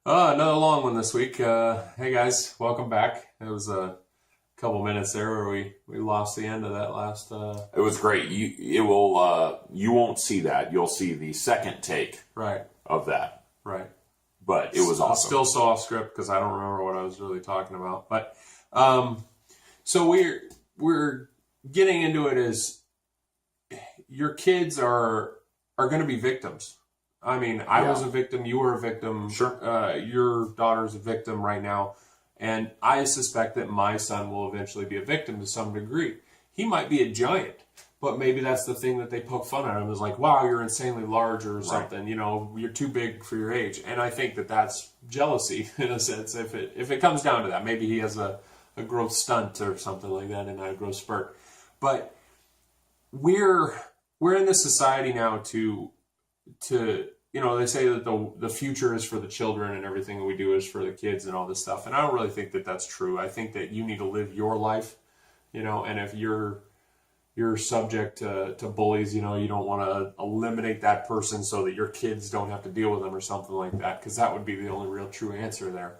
Another long one this week. Hey guys, welcome back. It was a couple minutes there where we lost the end of that last. It was great. You won't see that. You'll see the second take Right, of that. right. But it was awesome. Still so off script because I don't remember what I was really talking about. But so we're getting into it as your kids are going to be victims. I mean, I was a victim. You were a victim. Sure. Your daughter's a victim right now. And I suspect that my son will eventually be a victim to some degree. He might be a giant, but maybe that's the thing that they poke fun at him is like, wow, you're insanely large or something. Right. You know, you're too big for your age. And I think that that's jealousy in a sense. If it comes down to that, maybe he has a growth stunt or something like that and not a growth spurt. But we're in this society now to you know, they say that the future is for the children and everything that we do is for the kids and all this stuff. And I don't really think that that's true. I think that you need to live your life, you know, and if you're subject to bullies, you know, you don't want to eliminate that person so that your kids don't have to deal with them or something like that, because that would be the only real true answer there.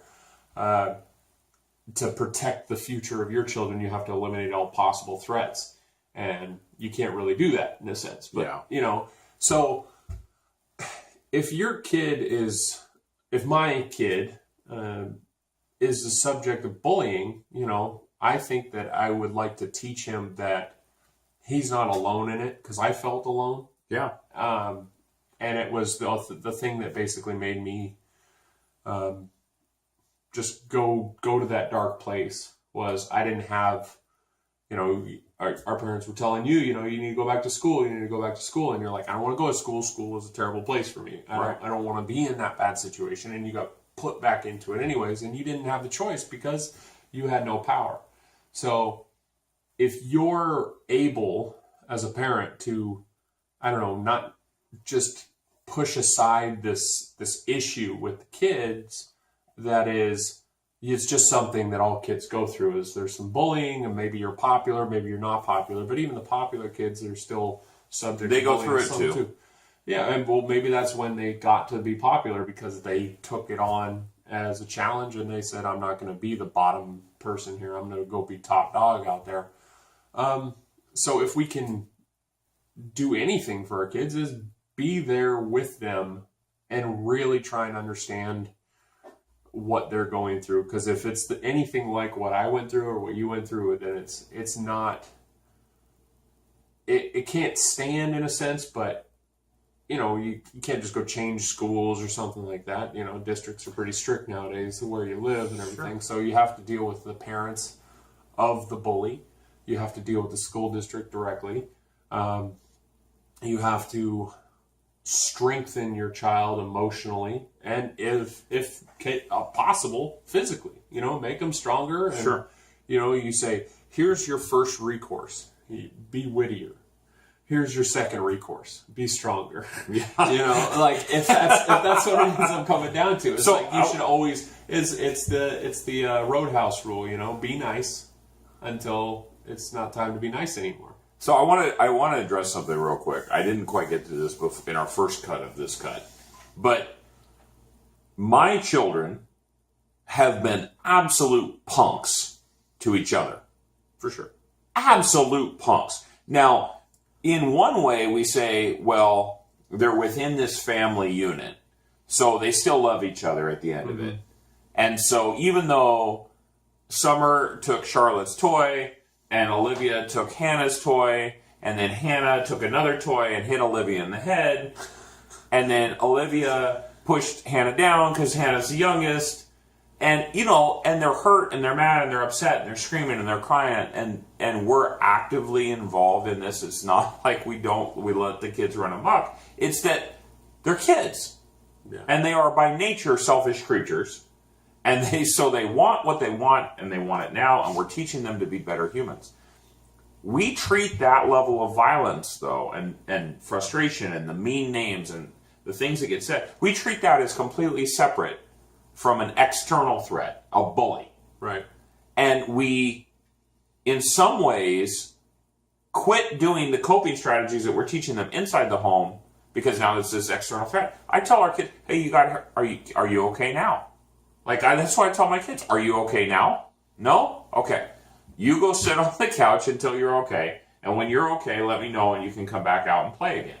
To protect the future of your children, you have to eliminate all possible threats. And you can't really do that in a sense. But, you know, so if my kid is the subject of bullying, you know, I think that I would like to teach him that he's not alone in it, because I felt alone. Yeah. And it was the thing that basically made me just go to that dark place was I didn't have, you know, our parents were telling you, you know, you need to go back to school, you need to go back to school. And you're like, I don't want to go to school. School is a terrible place for me. I don't want to be in that bad situation. And you got put back into it anyways. And you didn't have the choice because you had no power. So if you're able as a parent to, I don't know, not just push aside this issue with the kids, that is, it's just something that all kids go through. Is there's some bullying, and maybe you're popular, maybe you're not popular, but even the popular kids are still subject. They to go through it too. Yeah, and well, maybe that's when they got to be popular because they took it on as a challenge, and they said, "I'm not going to be the bottom person here. I'm going to go be top dog out there." So if we can do anything for our kids, is be there with them and really try and understand what they're going through, because if it's anything like what I went through or what you went through, then it's not, it can't stand in a sense, but you know, you can't just go change schools or something like that. You know, districts are pretty strict nowadays to where you live and everything. Sure. So you have to deal with the parents of the bully. You have to deal with the school district directly. You have to strengthen your child emotionally, and if possible, physically. You know, make them stronger. And, sure. You know, you say, here's your first recourse. Be wittier. Here's your second recourse. Be stronger. Yeah. You know, like if that's what it ends up coming down to. It's so like you should always. It's the Roadhouse rule. You know, be nice until it's not time to be nice anymore. So I want to address something real quick. I didn't quite get to this in our first cut of this cut, but my children have been absolute punks to each other, for sure. Absolute punks. Now, in one way, we say, well, they're within this family unit, so they still love each other at the end of it. And so even though Summer took Charlotte's toy, and Olivia took Hannah's toy, and then Hannah took another toy and hit Olivia in the head. And then Olivia pushed Hannah down because Hannah's the youngest. And, you know, and they're hurt and they're mad and they're upset and they're screaming and they're crying. And we're actively involved in this. It's not like we let the kids run amok. It's that they're kids. Yeah. And they are by nature selfish creatures. And they want what they want, and they want it now, and we're teaching them to be better humans. We treat that level of violence, though, and frustration, and the mean names, and the things that get said, we treat that as completely separate from an external threat, a bully. Right. And we, in some ways, quit doing the coping strategies that we're teaching them inside the home because now there's this external threat. I tell our kids, hey, are you okay now? Like, that's why I tell my kids, are you okay now? No? Okay. You go sit on the couch until you're okay. And when you're okay, let me know and you can come back out and play again.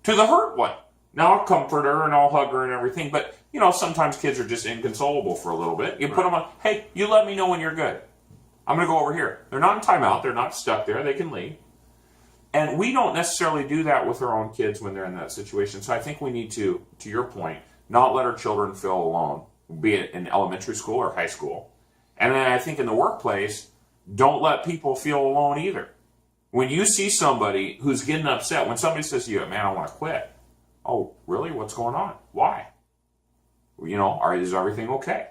To the hurt one. Now I'll comfort her and I'll hug her and everything. But, sometimes kids are just inconsolable for a little bit. You put them on, hey, you let me know when you're good. I'm going to go over here. They're not in timeout. They're not stuck there. They can leave. And we don't necessarily do that with our own kids when they're in that situation. So I think we need to your point, not let our children feel alone, be it in elementary school or high school. And then I think in the workplace, don't let people feel alone either. When you see somebody who's getting upset, when somebody says to you, man, I want to quit. Oh, really? What's going on? Why? Is everything okay?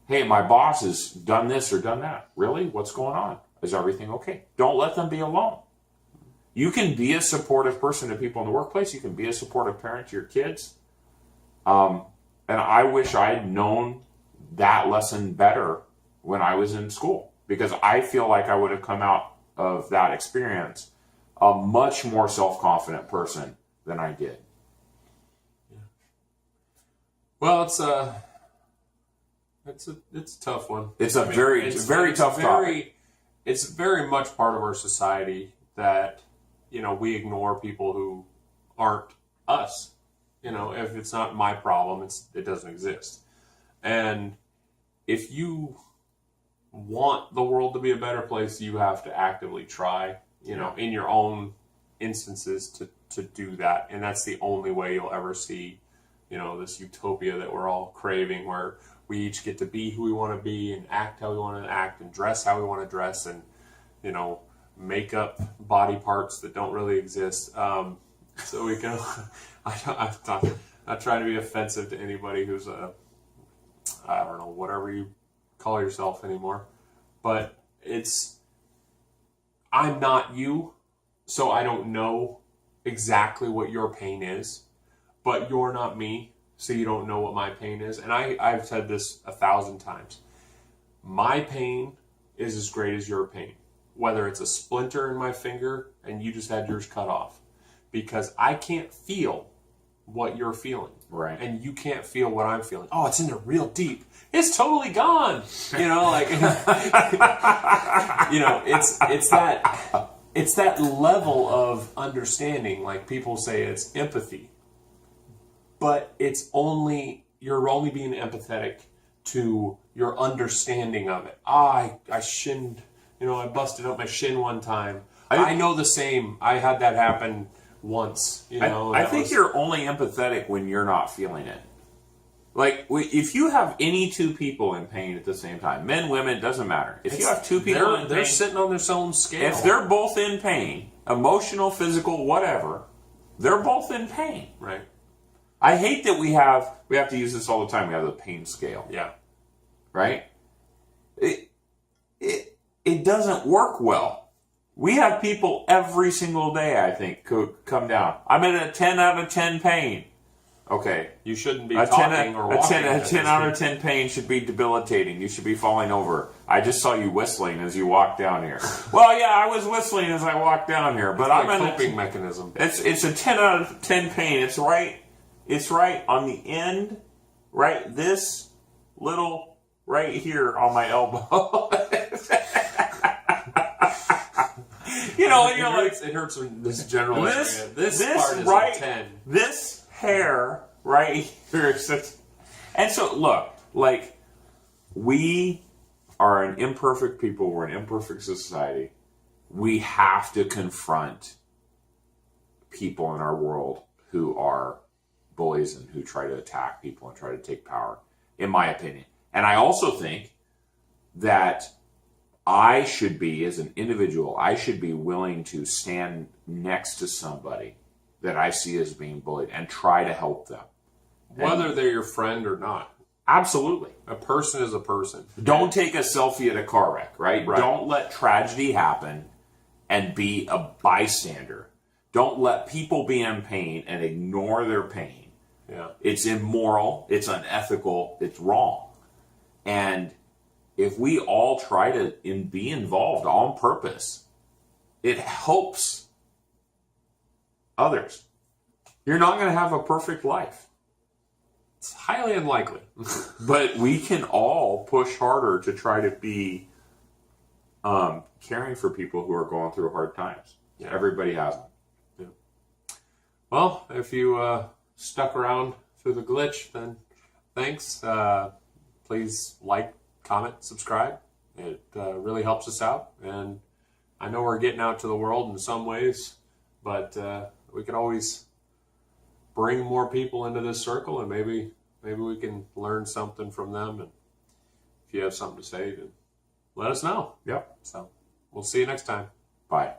Hey, my boss has done this or done that. Really? What's going on? Is everything okay? Don't let them be alone. You can be a supportive person to people in the workplace. You can be a supportive parent to your kids. And I wish I had known that lesson better when I was in school, because I feel like I would have come out of that experience a much more self-confident person than I did. Yeah. Well, it's a tough one. It's a very tough topic. It's very much part of our society that we ignore people who aren't us. If it's not my problem, it doesn't exist. And if you want the world to be a better place, you have to actively try, in your own instances to do that. And that's the only way you'll ever see, this utopia that we're all craving, where we each get to be who we want to be and act how we want to act and dress how we want to dress and, make up body parts that don't really exist. So we can, I'm not trying to be offensive to anybody who's I don't know, whatever you call yourself anymore. But I'm not you, so I don't know exactly what your pain is. But you're not me, so you don't know what my pain is. And I've said this 1,000 times. My pain is as great as your pain. Whether it's a splinter in my finger and you just had yours cut off. Because I can't feel what you're feeling. Right. And you can't feel what I'm feeling. Oh, it's in there real deep. It's totally gone. It's that level of understanding. Like people say it's empathy. But you're only being empathetic to your understanding of it. I shinned, I busted up my shin one time. I know the same. I had that happen once, I think you're only empathetic when you're not feeling it. Like, if you have any two people in pain at the same time, men, women, it doesn't matter. If you have two people in pain, they're sitting on their own scale. If they're both in pain, emotional, physical, whatever, they're both in pain. Right. I hate that we have to use this all the time. We have the pain scale. Yeah. Right? It doesn't work well. We have people every single day, I think, who come down. I'm in a 10 out of 10 pain. Okay. You shouldn't be talking or walking. A 10 out of 10 pain should be debilitating. You should be falling over. I just saw you whistling as you walked down here. Well, yeah, I was whistling as I walked down here. But I'm in a coping mechanism. It's a 10 out of 10 pain. It's right on the end, right? This little, right here on my elbow. And you're like, it hurts in this general area. This part is right, a 10. This hair right here. And so, look, like, we are an imperfect people. We're an imperfect society. We have to confront people in our world who are bullies and who try to attack people and try to take power, in my opinion. And I also think that I should be, as an individual, I should be willing to stand next to somebody that I see as being bullied and try to help them. Whether they're your friend or not. Absolutely. A person is a person. Don't take a selfie at a car wreck, right? Don't let tragedy happen and be a bystander. Don't let people be in pain and ignore their pain. Yeah. It's immoral. It's unethical. It's wrong. And if we all try to be involved on purpose, it helps others. You're not going to have a perfect life. It's highly unlikely. But we can all push harder to try to be caring for people who are going through hard times. Yeah. Everybody has them. Yeah. Well, if you stuck around through the glitch, then thanks. Please like, comment, subscribe. It really helps us out. And I know we're getting out to the world in some ways, but we can always bring more people into this circle, and maybe we can learn something from them. And if you have something to say, then let us know. Yep. So we'll see you next time. Bye.